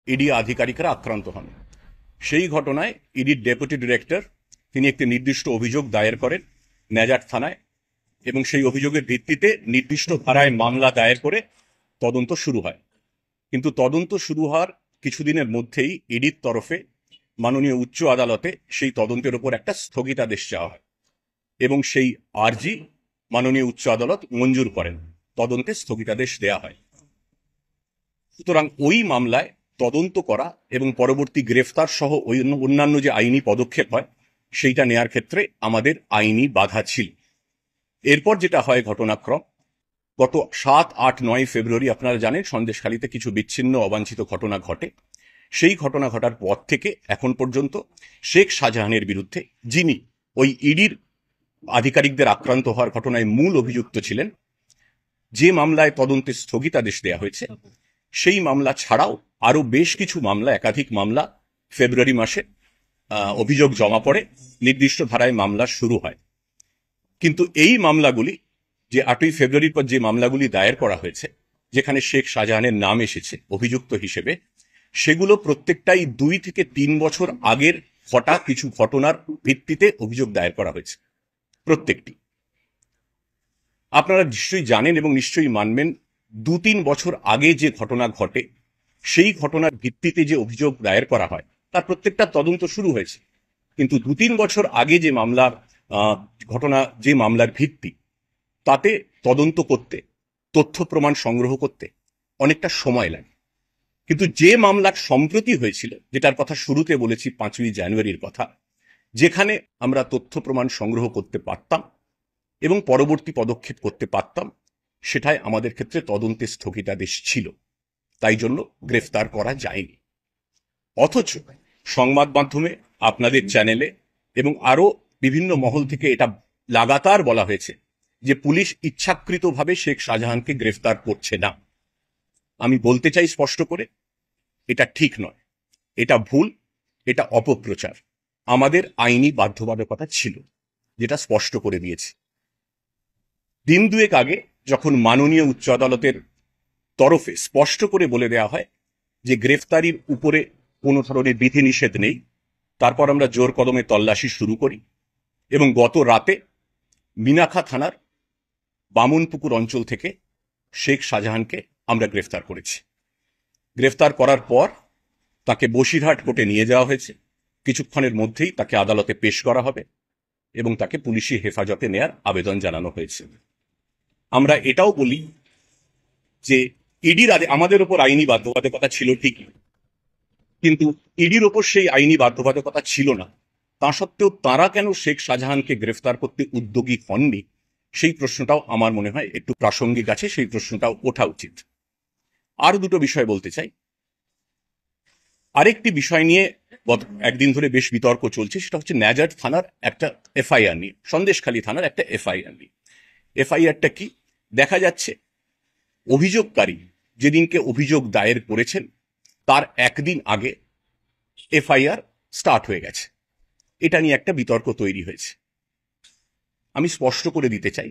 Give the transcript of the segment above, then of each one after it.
ED আধিকারিকরা আক্রান্ত হন। সেই ঘটনায় ইডির ডেপুটি ডিরেক্টর তিনি একটি নির্দিষ্ট অভিযোগ দায়ের করেন ন্যাজাট থানায়, এবং সেই অভিযোগের ভিত্তিতে নির্দিষ্ট ধারায় মামলা দায়ের করে তদন্ত শুরু হয়। কিন্তু তদন্ত শুরু হওয়ার কিছুদিনের মধ্যেই ইডির তরফে মাননীয় উচ্চ আদালতে সেই তদন্তের উপর একটা স্থগিতাদেশ চাওয়া হয় এবং সেই আর্জি মাননীয় উচ্চ আদালত মঞ্জুর করেন, তদন্তে স্থগিতাদেশ দেয়া হয়। সুতরাং ওই মামলায় তদন্ত করা এবং পরবর্তী গ্রেফতার সহ অন্যান্য যে আইনি পদক্ষেপ হয় সেইটা নেয়ার ক্ষেত্রে আমাদের আইনি বাধা ছিল। এরপর যেটা হয় ঘটনাক্রম, গত 7, 8, 9 ফেব্রুয়ারি আপনারা জানেন সন্দেশখালীতে কিছু বিচ্ছিন্ন অবাঞ্ছিত ঘটনা ঘটে। সেই ঘটনা ঘটার পর থেকে এখন পর্যন্ত শেখ শাহজাহানের বিরুদ্ধে, যিনি ওই ইডির আধিকারিকদের আক্রান্ত হওয়ার ঘটনায় মূল অভিযুক্ত ছিলেন, যে মামলায় তদন্তে স্থগিতাদেশ দেওয়া হয়েছে সেই মামলা ছাড়াও আরো বেশ কিছু মামলা, একাধিক মামলা ফেব্রুয়ারি মাসে অভিযোগ জমা পড়ে, নির্দিষ্ট ধারায় মামলা শুরু হয়। কিন্তু এই মামলাগুলি, যে 8ই ফেব্রুয়ারির পর যে মামলাগুলি দায়ের করা হয়েছে যেখানে শেখ শাহজাহানের নাম এসেছে অভিযুক্ত হিসেবে, সেগুলো প্রত্যেকটাই 2 থেকে 3 বছর আগের ঘটা কিছু ঘটনার ভিত্তিতে অভিযোগ দায়ের করা হয়েছে। প্রত্যেকটি আপনারা নিশ্চয়ই জানেন এবং নিশ্চয়ই মানবেন, 2-3 বছর আগে যে ঘটনা ঘটে সেই ঘটনার ভিত্তিতে যে অভিযোগ দায়ের করা হয় তার প্রত্যেকটা তদন্ত শুরু হয়েছে। কিন্তু 2-3 বছর আগে যে মামলার ঘটনা, যে মামলার ভিত্তি, তাতে তদন্ত করতে, তথ্য প্রমাণ সংগ্রহ করতে অনেকটা সময় লাগে। কিন্তু যে মামলার সম্প্রতি হয়েছিল, যেটার কথা শুরুতে বলেছি 5ই জানুয়ারির কথা, যেখানে আমরা তথ্য প্রমাণ সংগ্রহ করতে পারতাম এবং পরবর্তী পদক্ষেপ করতে পারতাম, সেটাই আমাদের ক্ষেত্রে তদন্তে স্থগিতাদেশ ছিল, তাই জন্য গ্রেফতার করা যায়নি। অথচ সংবাদ মাধ্যমে, আপনাদের চ্যানেলে এবং আরো বিভিন্ন মহল থেকে এটা লাগাতার বলা হয়েছে যে পুলিশ ইচ্ছাকৃতভাবে শেখ শাহজাহানকে গ্রেফতার করছে না। আমি বলতে চাই স্পষ্ট করে, এটা ঠিক নয়, এটা ভুল, এটা অপপ্রচার। আমাদের আইনি বাধ্যবাধকতা ছিল, যেটা স্পষ্ট করে দিয়েছি। দিন দুয়েক আগে যখন মাননীয় উচ্চ আদালতের তরফে স্পষ্ট করে বলে দেওয়া হয় যে গ্রেফতারির উপরে কোনো ধরনের বিধিনিষেধ নেই, তারপর আমরা জোর কদমে তল্লাশি শুরু করি এবং গত রাতে মিনাখা থানার বামনপুকুর অঞ্চল থেকে শেখ শাহজাহানকে আমরা গ্রেফতার করেছি। গ্রেফতার করার পর তাকে বসিরহাট কোর্টে নিয়ে যাওয়া হয়েছে। কিছুক্ষণের মধ্যেই তাকে আদালতে পেশ করা হবে এবং তাকে পুলিশি হেফাজতে নেয়ার আবেদন জানানো হয়েছে। আমরা এটাও বলি যে ইডির আমাদের উপর আইনি বাধ্যবাধকতা ছিল ঠিকই, কিন্তু ইডির ওপর সেই আইনি বাধ্যবাধকতা ছিল না। তা সত্ত্বেও তারা কেন শেখ শাহজাহানকে গ্রেফতার করতে উদ্যোগী হননি, সেই প্রশ্নটাও আমার মনে হয় একটু প্রাসঙ্গিক আছে, সেই প্রশ্নটাও ওঠা উচিত। আর দুটো বিষয় বলতে চাই। আরেকটি বিষয় নিয়ে গত একদিন ধরে বেশ বিতর্ক চলছে, সেটা হচ্ছে ন্যাজাট থানার একটা এফআইআর নিয়ে, সন্দেশখালী থানার একটা এফআইআর নিয়ে। এফআইআরটা কি? দেখা যাচ্ছে অভিযোগকারী যেদিনকে অভিযোগ দায়ের করেছেন তার একদিন আগে এফআইআর স্টার্ট হয়ে গেছে। এটা নিয়ে একটা বিতর্ক তৈরি হয়েছে। আমি স্পষ্ট করে দিতে চাই,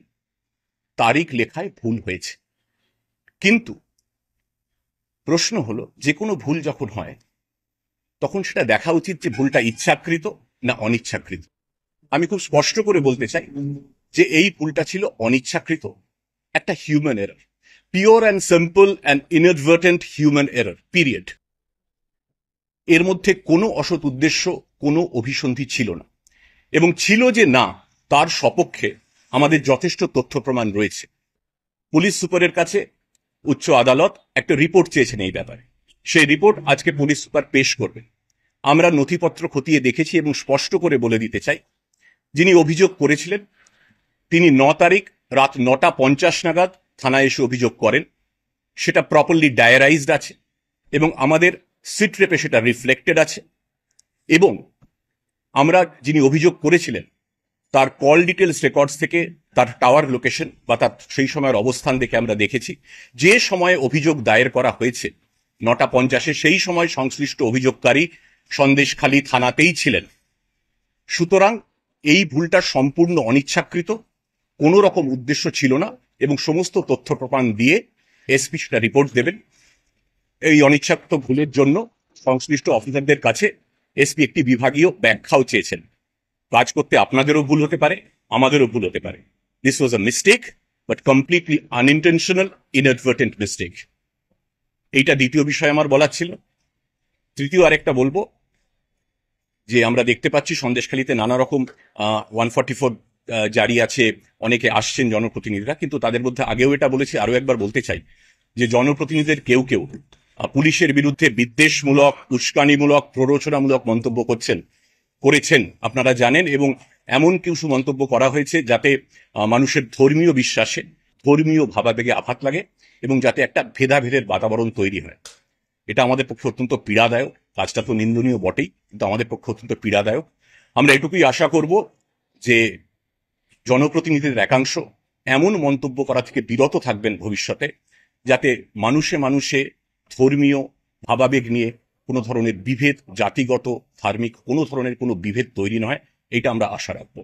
তারিখ লেখায় ভুল হয়েছে, কিন্তু প্রশ্ন হলো যে কোনো ভুল যখন হয় তখন সেটা দেখা উচিত যে ভুলটা ইচ্ছাকৃত না অনিচ্ছাকৃত। আমি খুব স্পষ্ট করে বলতে চাই যে এই ভুলটা ছিল অনিচ্ছাকৃত, একটা human error, pure and simple and inadvertent human error, period. এর মধ্যে কোনো অসৎ উদ্দেশ্য, কোনো অভিসন্ধি ছিল না, এবং ছিল যে না তার সপক্ষে আমাদের যথেষ্ট তথ্য প্রমাণ রয়েছে। পুলিশ সুপারের কাছে উচ্চ আদালত একটা রিপোর্ট চেয়েছেন এই ব্যাপারে, সেই রিপোর্ট আজকে পুলিশ সুপার পেশ করবেন। আমরা নথিপত্র খতিয়ে দেখেছি এবং স্পষ্ট করে বলে দিতে চাই, যিনি অভিযোগ করেছিলেন তিনি 9 তারিখ রাত 9:50 নাগাদ থানায় এসে অভিযোগ করেন। সেটা প্রপারলি ডায়ারাইজড আছে এবং আমাদের সিট রেপে সেটা রিফ্লেক্টেড আছে, এবং আমরা যিনি অভিযোগ করেছিলেন তার কল ডিটেলস রেকর্ডস থেকে তার টাওয়ার লোকেশন বা তার সেই সময়ের অবস্থান দেখে আমরা দেখেছি যে সময়ে অভিযোগ দায়ের করা হয়েছে 9:50, সেই সময় সংশ্লিষ্ট অভিযোগকারী সন্দেশখালী থানাতেই ছিলেন। সুতরাং এই ভুলটা সম্পূর্ণ অনিচ্ছাকৃত, কোনো রকম উদ্দেশ্য ছিল না, এবং সমস্ত তথ্য প্রমাণ দিয়ে এসপি সেটা রিপোর্ট দেবেন। এই অনিচ্ছাকৃত ভুলের জন্য সংশ্লিষ্ট অফিসারদের কাছে এসপি একটি বিভাগীয় ব্যাখ্যাও চেয়েছেন। কাজ করতে আপনাদেরও ভুল হতে পারে, আমাদেরও ভুল হতে পারে। This was a mistake, but completely unintentional, inadvertent mistake. এইটা দ্বিতীয় বিষয় আমার বলার ছিল। তৃতীয় আরেকটা বলবো যে আমরা দেখতে পাচ্ছি সন্দেশখালীতে নানা রকম 144 জারি আছে, অনেকে আসছেন জনপ্রতিনিধিরা, কিন্তু তাদের মধ্যে আগেও এটা বলেছি, আরো একবার বলতে চাই যে জনপ্রতিনিধিদের কেউ কেউ পুলিশের বিরুদ্ধে বিদ্বেষমূলক, উস্কানিমূলক, প্ররোচনামূলক মন্তব্য করেছেন আপনারা জানেন, এবং এমন কিছু মন্তব্য করা হয়েছে যাতে মানুষের ধর্মীয় বিশ্বাসে, ধর্মীয় ভাবাবেগে আঘাত লাগে এবং যাতে একটা ভেদাভেদের বাতাবরণ তৈরি হয়। এটা আমাদের পক্ষে অত্যন্ত পীড়াদায়ক। কাজটা তো নিন্দনীয় বটেই, কিন্তু আমাদের পক্ষে অত্যন্ত পীড়াদায়ক। আমরা এটুকুই আশা করব যে জনপ্রতিনিধিদের একাংশ এমন মন্তব্য করা থেকে বিরত থাকবেন ভবিষ্যতে, যাতে মানুষে মানুষে ধর্মীয় ভাবাবেগ নিয়ে কোনো ধরনের বিভেদ, জাতিগত, ধার্মিক কোনো ধরনের কোনো বিভেদ তৈরি নয়। এটা আমরা আশা রাখবো।